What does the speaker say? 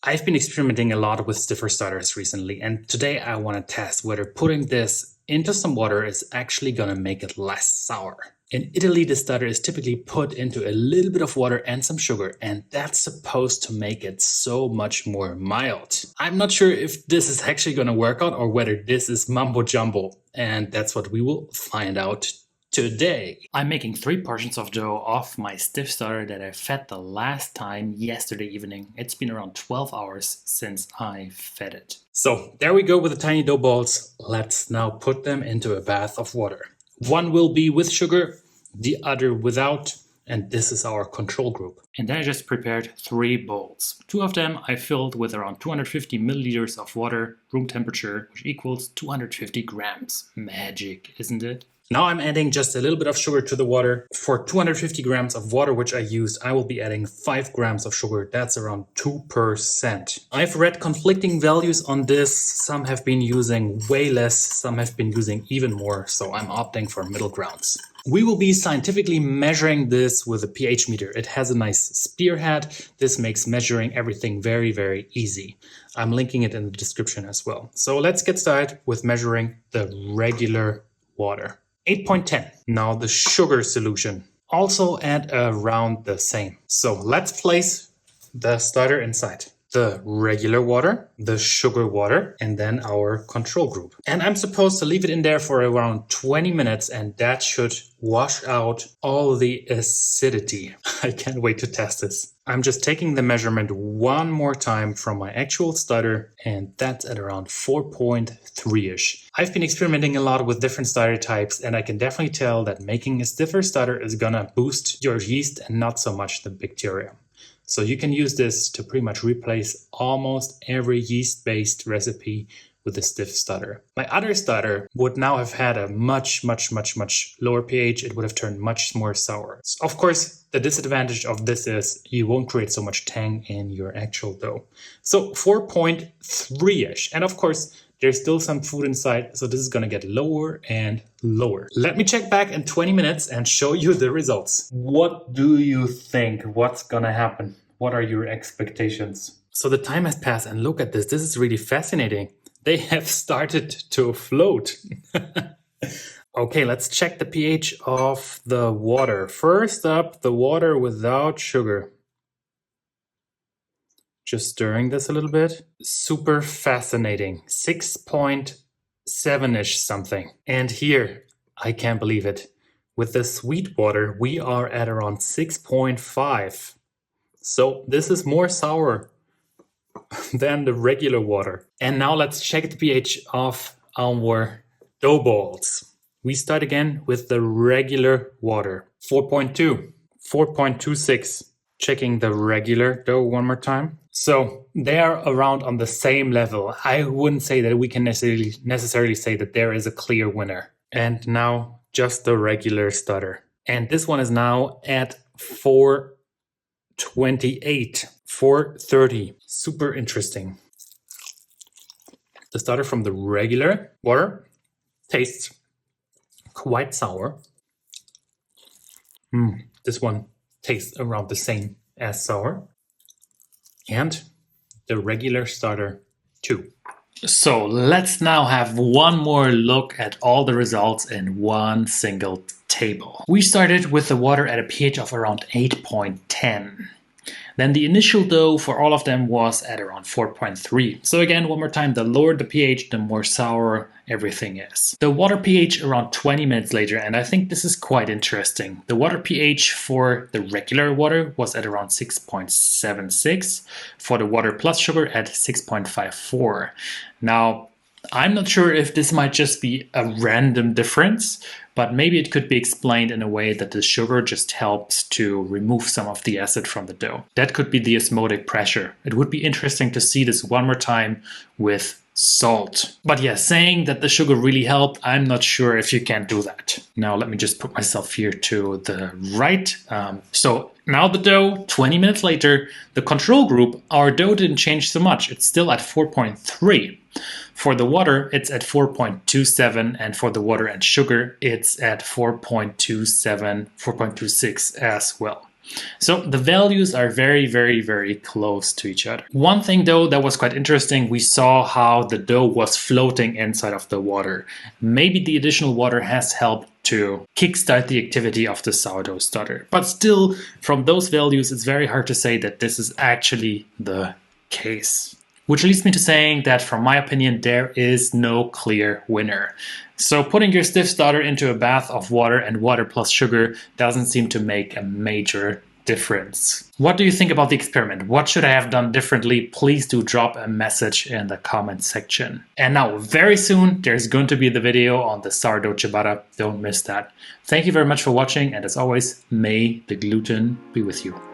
I've been experimenting a lot with stiffer starters recently, and today I want to test whether putting this into some water is actually going to make it less sour. In Italy, the starter is typically put into a little bit of water and some sugar, and that's supposed to make it so much more mild. I'm not sure if this is actually going to work out or whether this is mumbo jumbo, and that's what we will find out today. I'm making 3 portions of dough off my stiff starter that I fed the last time yesterday evening. It's been around 12 hours since I fed it. So there we go with the tiny dough balls. Let's now put them into a bath of water. One will be with sugar, the other without, and this is our control group. And then I just prepared 3 bowls. 2 of them I filled with around 250 milliliters of water, room temperature, which equals 250 grams. Magic, isn't it? Now I'm adding just a little bit of sugar to the water. For 250 grams of water which I used, I will be adding 5 grams of sugar. That's around 2%. I've read conflicting values on this. Some have been using way less, some have been using even more, so I'm opting for middle grounds. We will be scientifically measuring this with a pH meter. It has a nice spearhead. This makes measuring everything very, very easy. I'm linking it in the description as well. So let's get started with measuring the regular water. 8.10. Now the sugar solution, also at around the same. So let's place the starter inside. The regular water, the sugar water, and then our control group. And I'm supposed to leave it in there for around 20 minutes, and that should wash out all the acidity. I can't wait to test this. I'm just taking the measurement one more time from my actual starter, and that's at around 4.3-ish. I've been experimenting a lot with different starter types, and I can definitely tell that making a stiffer starter is gonna boost your yeast and not so much the bacteria. So you can use this to pretty much replace almost every yeast-based recipe with a stiff starter. My other starter would now have had a much lower pH. It would have turned much more sour. Of course, the disadvantage of this is you won't create so much tang in your actual dough. So 4.3-ish. And of course, there's still some food inside, so this is gonna get lower and lower. Let me check back in 20 minutes and show you the results. What do you think? What's gonna happen? What are your expectations? So the time has passed, and look at this. This is really fascinating. They have started to float. Okay, let's check the pH of the water. First up, the water without sugar. Just stirring this a little bit. Super fascinating. 6.7-ish something. And here, I can't believe it. With the sweet water, we are at around 6.5. So this is more sour than the regular water. And now let's check the pH of our dough balls. We start again with the regular water. 4.2, 4.26. Checking the regular dough one more time. So they are around on the same level. I wouldn't say that we can necessarily say that there is a clear winner. And now just the regular starter. And this one is now at 4.28, 4.30. Super interesting. The starter from the regular water tastes quite sour. This one tastes around the same as sour. And the regular starter too. So let's now have one more look at all the results in one single table. We started with the water at a pH of around 8.10. Then the initial dough for all of them was at around 4.3. So again, one more time, the lower the pH, the more sour everything is. The water pH around 20 minutes later, and I think this is quite interesting. The water pH for the regular water was at around 6.76, for the water plus sugar at 6.54. Now, I'm not sure if this might just be a random difference, but maybe it could be explained in a way that the sugar just helps to remove some of the acid from the dough. That could be the osmotic pressure. It would be interesting to see this one more time with salt. But yeah, saying that the sugar really helped, I'm not sure if you can do that. Now let me just put myself here to the right. So now the dough, 20 minutes later, the control group, our dough didn't change so much. It's still at 4.3. For the water, it's at 4.27, and for the water and sugar, it's at 4.27, 4.26 as well. So the values are very, very, very close to each other. One thing though that was quite interesting, we saw how the dough was floating inside of the water. Maybe the additional water has helped to kickstart the activity of the sourdough starter. But still, from those values, it's very hard to say that this is actually the case. Which leads me to saying that, from my opinion, there is no clear winner. So putting your stiff starter into a bath of water and water plus sugar doesn't seem to make a major difference. What do you think about the experiment? What should I have done differently? Please do drop a message in the comment section. And now, very soon, there's going to be the video on the sourdough ciabatta. Don't miss that. Thank you very much for watching, and as always, may the gluten be with you.